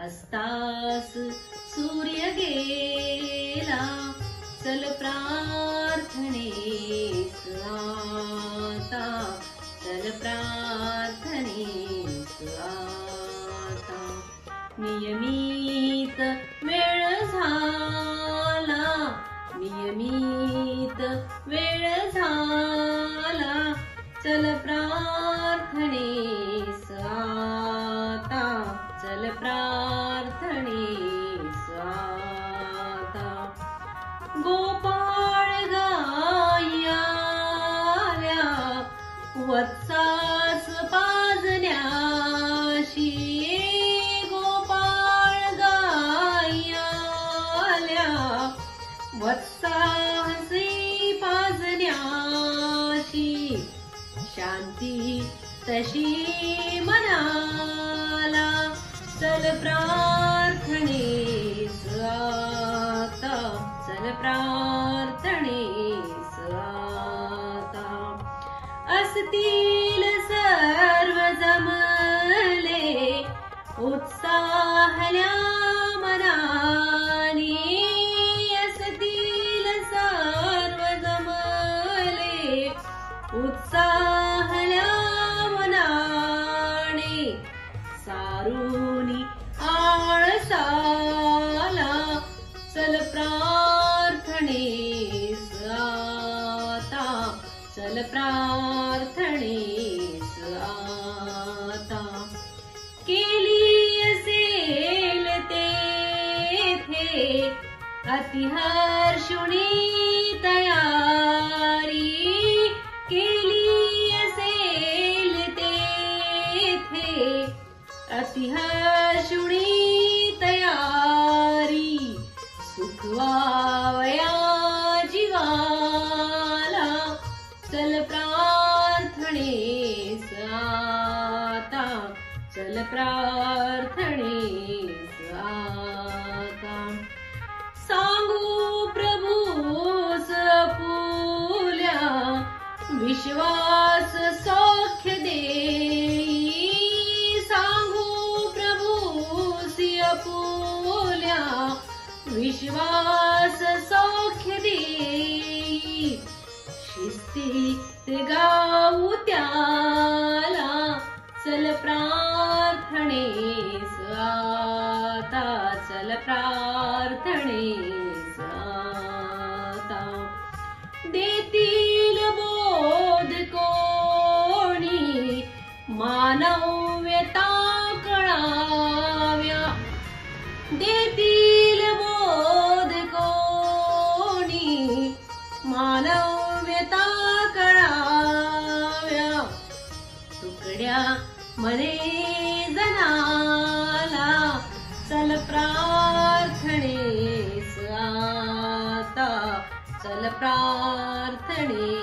अस्तास सूर्य गेला, चल प्रार्थनेस आता, चल प्रार्थनेस आता. नियमित वेळ झाला, नियमित वेळ झाला, चल प्रार्थनेस आता, चल प्रार्थनेस आता. गोपाळ गाई आल्या वत्सास पाजण्याशी, गोपाळ गाई आल्या वत्सासी पाजण्याशी. शांती तशी मनाला, चल प्रार्थनेस आता, चल प्रार्थनेस आता. असतील सर्व जमले उत्साहल्या मनाने, असतील सर्व जमले उत्साहल्या मनाने. सारुनी आळसाला, चल प्रार्थनेस आता, चल प्रार्थनेस आता. केली असेल तेथे अतिहर्षुणी तयारी, केली असेल तेथे अतिहर्षुणी तयारी. सुखवावया जीवाला, चल प्रार्थनेस आता, चल प्रार्थनेस आता. सांगू प्रभूस आपुल्या विश्वास सौख्य देई, सांगू प्रभूसी आपुल्या विश्वास सौख्य देई. शिस्तीत गाऊ त्याला, चल प्रार्थनेस आता, चल प्रार्थनेस आता. देतील बोध कोणी मानव्यता कळाव्या, देतील बोध कोणी मानव्यता कळाव्या. तुकड्या मने जनाला, चल प्रार्थनेस आता, चल प्रार्थनेस